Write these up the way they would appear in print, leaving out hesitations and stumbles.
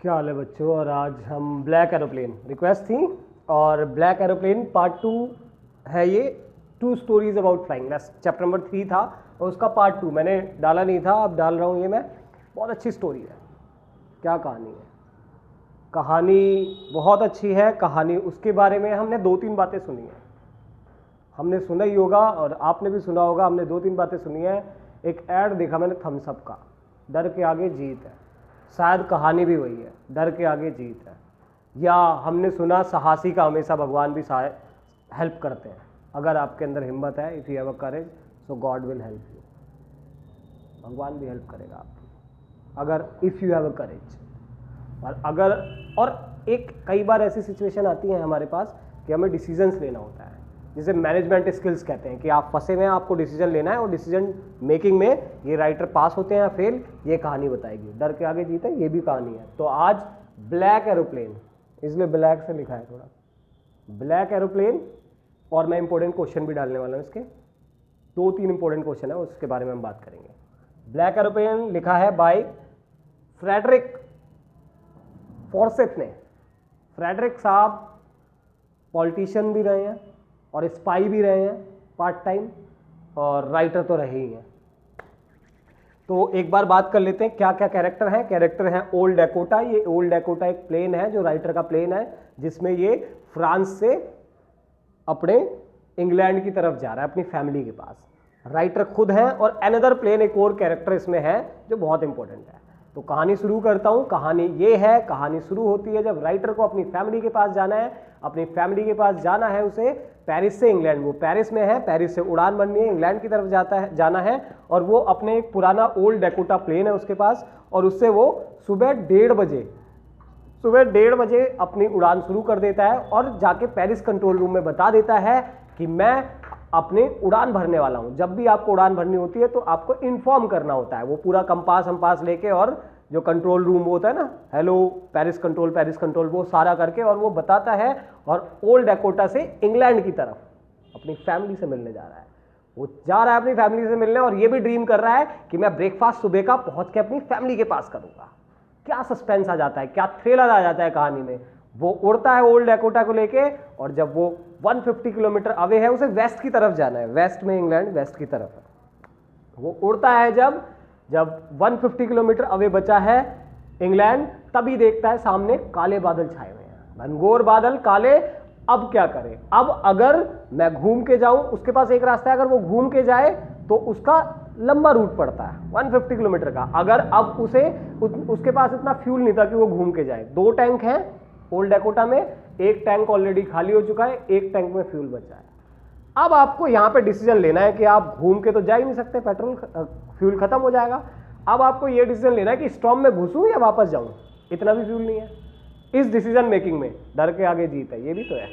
क्या हाल है बच्चों। और आज हम ब्लैक एरोप्लेन रिक्वेस्ट थी और ब्लैक एरोप्लेन पार्ट 2 है ये। 2 stories about flying. Chapter number 3 था और उसका पार्ट 2 मैंने डाला नहीं था, अब डाल रहा हूँ ये मैं। बहुत अच्छी स्टोरी है। क्या कहानी है? कहानी बहुत अच्छी है। कहानी उसके बारे में हमने 2-3 बातें सुनी हैं। हमने सुना ही होगा और आपने भी सुना होगा। हमने 2-3 बातें सुनी हैं। एक ऐड देखा मैंने थम्स अप का, डर के आगे जीत है। शायद कहानी भी वही है, डर के आगे जीत है। या हमने सुना साहसी का हमेशा भगवान भी हेल्प करते हैं। अगर आपके अंदर हिम्मत है, if you have a courage so God will help you. भगवान भी हेल्प करेगा आपकी, अगर इफ़ यू हैव अ करेज। और एक कई बार ऐसी सिचुएशन आती है हमारे पास कि हमें डिसीजंस लेना होता है, जिसे मैनेजमेंट स्किल्स कहते हैं। कि आप फंसे हुए हैं, आपको डिसीजन लेना है और डिसीजन मेकिंग में ये राइटर पास होते हैं या फेल, ये कहानी बताएगी। डर के आगे जीते, ये भी कहानी है। तो आज ब्लैक एरोप्लेन, इसलिए ब्लैक से लिखा है थोड़ा, ब्लैक एरोप्लेन। और मैं इंपॉर्टेंट क्वेश्चन भी डालने वाला हूँ इसके। 2-3 इंपॉर्टेंट क्वेश्चन है, उसके बारे में हम बात करेंगे। ब्लैक एरोप्लेन लिखा है बाय फ्रेडरिक फॉर्सेथ ने। फ्रेडरिक साहब पॉलिटिशियन भी रहे हैं और स्पाई भी रहे हैं पार्ट टाइम, और राइटर तो रहे ही हैं। तो एक बार बात कर लेते हैं क्या क्या कैरेक्टर हैं। कैरेक्टर हैं ओल्ड डैकोटा। ये ओल्ड डैकोटा एक प्लेन है जो राइटर का प्लेन है, जिसमें ये फ्रांस से अपने इंग्लैंड की तरफ जा रहा है, अपनी फैमिली के पास। राइटर खुद हैं और अनदर प्लेन एक और कैरेक्टर इसमें है जो बहुत इंपॉर्टेंट है। तो कहानी शुरू करता हूं। कहानी ये है, कहानी शुरू होती है जब राइटर को अपनी फैमिली के पास जाना है। अपनी फैमिली के पास जाना है उसे पेरिस से इंग्लैंड। वो पेरिस में है, पेरिस से उड़ान भरनी है, इंग्लैंड की तरफ जाना है। और वो अपने एक पुराना ओल्ड डैकोटा प्लेन है उसके पास, और उससे वो सुबह 1:30 बजे अपनी उड़ान शुरू कर देता है और जाके पेरिस कंट्रोल रूम में बता देता है कि मैं अपनी उड़ान भरने वाला हूं। जब भी आपको उड़ान भरनी होती है तो आपको इन्फॉर्म करना होता है। वो पूरा कंपास लेके, और जो कंट्रोल रूम होता है ना, हेलो पेरिस कंट्रोल, वो सारा करके और वो बताता है। और ओल्ड डैकोटा से इंग्लैंड की तरफ अपनी फैमिली से मिलने जा रहा है। वो जा रहा है अपनी फैमिली से मिलने, और ये भी ड्रीम कर रहा है कि मैं ब्रेकफास्ट सुबह का पहुंच के अपनी फैमिली के पास करूंगा। क्या सस्पेंस आ जाता है, क्या थ्रिलर आ जाता है कहानी में। वो उड़ता है ओल्ड डैकोटा को लेके, और जब वो 150 किलोमीटर अवे है, उसे वेस्ट की तरफ जाना है। वेस्ट में इंग्लैंड वेस्ट की तरफ है। वो उड़ता है जब 150 किलोमीटर अवे बचा है इंग्लैंड, तभी देखता है सामने काले बादल छाए हुए हैं, घनघोर बादल काले। अब क्या करे? अब अगर मैं घूम के जाऊं, उसके पास एक रास्ता है, अगर वो घूम के जाए तो उसका लंबा रूट पड़ता है 150 किलोमीटर का। अगर अब उसके पास इतना फ्यूल नहीं था कि वो घूम के जाए। 2 टैंक हैं ओल्ड डैकोटा में, एक टैंक ऑलरेडी खाली हो चुका है, एक टैंक में फ्यूल बचा है। अब आपको यहां पे डिसीजन लेना है कि आप घूम के तो जा ही नहीं सकते, फ्यूल खत्म हो जाएगा। अब आपको यह डिसीजन लेना है कि स्टॉर्म में घुसूं या वापस जाऊं। इतना भी फ्यूल नहीं है। इस डिसीजन मेकिंग में डर के आगे जीत है, ये भी तो है।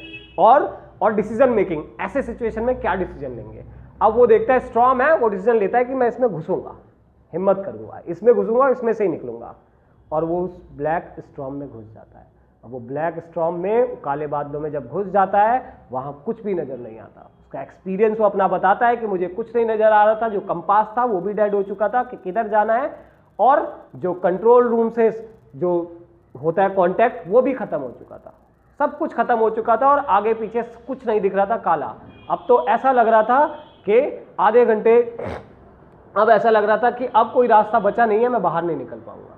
और डिसीजन मेकिंग, ऐसे सिचुएशन में क्या डिसीजन लेंगे। अब वो देखता है स्टॉर्म है, वो डिसीजन लेता है कि मैं इसमें घुसूंगा, हिम्मत करूंगा, इसमें घुसूंगा, इसमें से ही निकलूंगा। और वो उस ब्लैक स्टॉर्म में घुस जाता है। अब वो ब्लैक स्टॉर्म में, काले बादलों में जब घुस जाता है, वहां कुछ भी नजर नहीं आता। उसका एक्सपीरियंस वो अपना बताता है कि मुझे कुछ नहीं नजर आ रहा था। जो कंपास था वो भी डेड हो चुका था कि किधर जाना है, और जो कंट्रोल रूम से जो होता है कांटेक्ट, वो भी खत्म हो चुका था। सब कुछ खत्म हो चुका था और आगे पीछे कुछ नहीं दिख रहा था, काला। अब तो ऐसा लग रहा था कि आधे घंटे, अब ऐसा लग रहा था कि अब कोई रास्ता बचा नहीं है, मैं बाहर नहीं निकल पाऊंगा।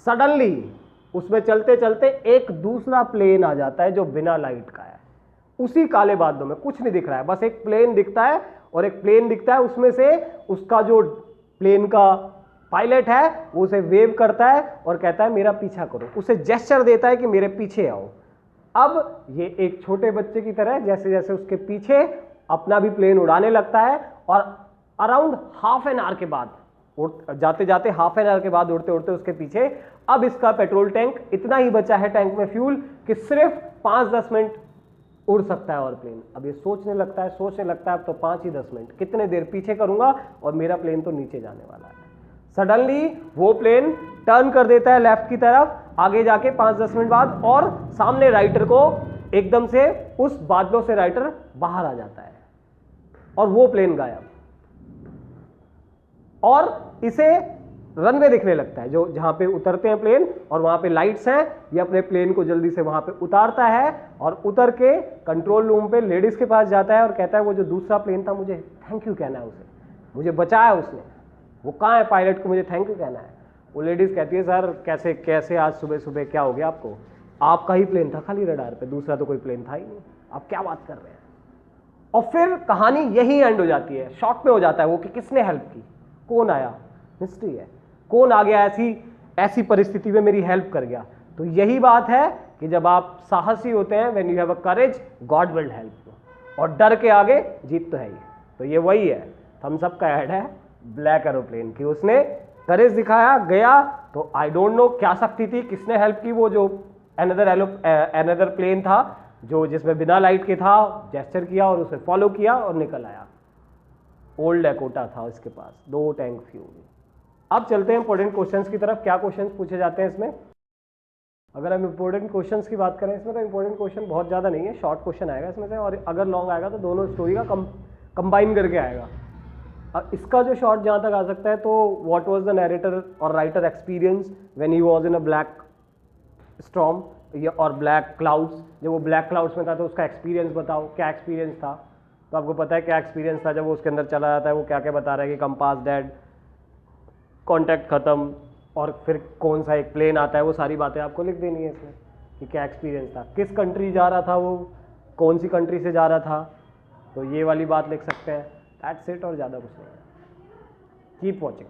सडनली उसमें चलते चलते एक दूसरा प्लेन आ जाता है जो बिना लाइट का है। उसी काले बादलों में कुछ नहीं दिख रहा है, बस एक प्लेन दिखता है, और एक प्लेन दिखता है, उसमें से उसका जो प्लेन का पायलट है वो उसे वेव करता है और कहता है मेरा पीछा करो। उसे जेस्चर देता है कि मेरे पीछे आओ। अब ये एक छोटे बच्चे की तरह जैसे जैसे उसके पीछे अपना भी प्लेन उड़ाने लगता है, और अराउंड हाफ एन आवर के बाद, जाते जाते हाफ एन आवर के बाद उड़ते उड़ते उसके पीछे, अब इसका पेट्रोल टैंक इतना ही बचा है टैंक में फ्यूल कि सिर्फ 5-10 मिनट उड़ सकता है और प्लेन। अब ये सोचने लगता है अब तो 5 ही 10 मिनट, कितने देर पीछे करूंगा और मेरा प्लेन तो नीचे जाने वाला है। सडनली वो प्लेन टर्न कर देता है लेफ्ट की तरफ, आगे जाके 5-10 मिनट बाद, और सामने राइटर को एकदम से उस बादलों से राइटर बाहर आ जाता है और वो प्लेन गायब। और इसे रनवे दिखने लगता है, जो जहाँ पे उतरते हैं प्लेन और वहाँ पे लाइट्स हैं, ये अपने प्लेन को जल्दी से वहाँ पे उतारता है और उतर के कंट्रोल रूम पे लेडीज के पास जाता है और कहता है वो जो दूसरा प्लेन था मुझे थैंक यू कहना है, उसे मुझे बचाया उसने, वो कहाँ है पायलट को मुझे थैंक यू कहना है। वो लेडीज कहती है सर कैसे कैसे आज सुबह सुबह क्या हो गया आपको, आपका ही प्लेन था खाली रडार पे, दूसरा तो कोई प्लेन था ही नहीं, आप क्या बात कर रहे हैं। और फिर कहानी यही एंड हो जाती है, शॉक में हो जाता है वो कि किसने हेल्प की, कौन आया, मिस्ट्री है, कौन आ गया ऐसी परिस्थिति में मेरी हेल्प कर गया। तो यही बात है कि जब आप साहसी होते हैं, when you have a courage God will help you, और डर के आगे जीत तो है ही। तो ये वही है, थम्स अप का ऐड है ब्लैक एरोप्लेन की, उसने करेज दिखाया गया, तो आई डोंट नो क्या शक्ति थी, किसने हेल्प की, वो जो अनदर प्लेन था जो जिसमें बिना लाइट के था, जेस्चर किया और उसे फॉलो किया और निकल आया। ओल्ड डैकोटा था उसके पास, 2 टैंक फ्यूल। अब चलते हैं इंपॉर्टेंट क्वेश्चंस की तरफ, क्या क्वेश्चंस पूछे जाते हैं इसमें। अगर हम इंपॉर्टेंट क्वेश्चंस की बात करें इसमें, तो इंपॉर्टेंट क्वेश्चन बहुत ज़्यादा नहीं है, शॉर्ट क्वेश्चन आएगा इसमें से, और अगर लॉन्ग आएगा तो दोनों स्टोरी का कंबाइन करके आएगा। अब इसका जो शॉर्ट जहाँ तक आ सकता है, तो व्हाट वाज द नैरेटर और writer experience when he was in a black storm और ब्लैक क्लाउड्स, जब वो ब्लैक क्लाउड्स में था तो उसका एक्सपीरियंस बताओ, क्या एक्सपीरियंस था। तो आपको पता है क्या एक्सपीरियंस था, जब वो उसके अंदर चला जाता है वो क्या क्या बता रहा है कि कंपास डेड, कॉन्टैक्ट ख़त्म, और फिर कौन सा एक प्लेन आता है, वो सारी बातें आपको लिख देनी है इसमें कि क्या एक्सपीरियंस था, किस कंट्री जा रहा था वो, कौन सी कंट्री से जा रहा था, तो ये वाली बात लिख सकते हैं। दैट्स इट, और ज़्यादा कुछ नहीं है। Keep watching.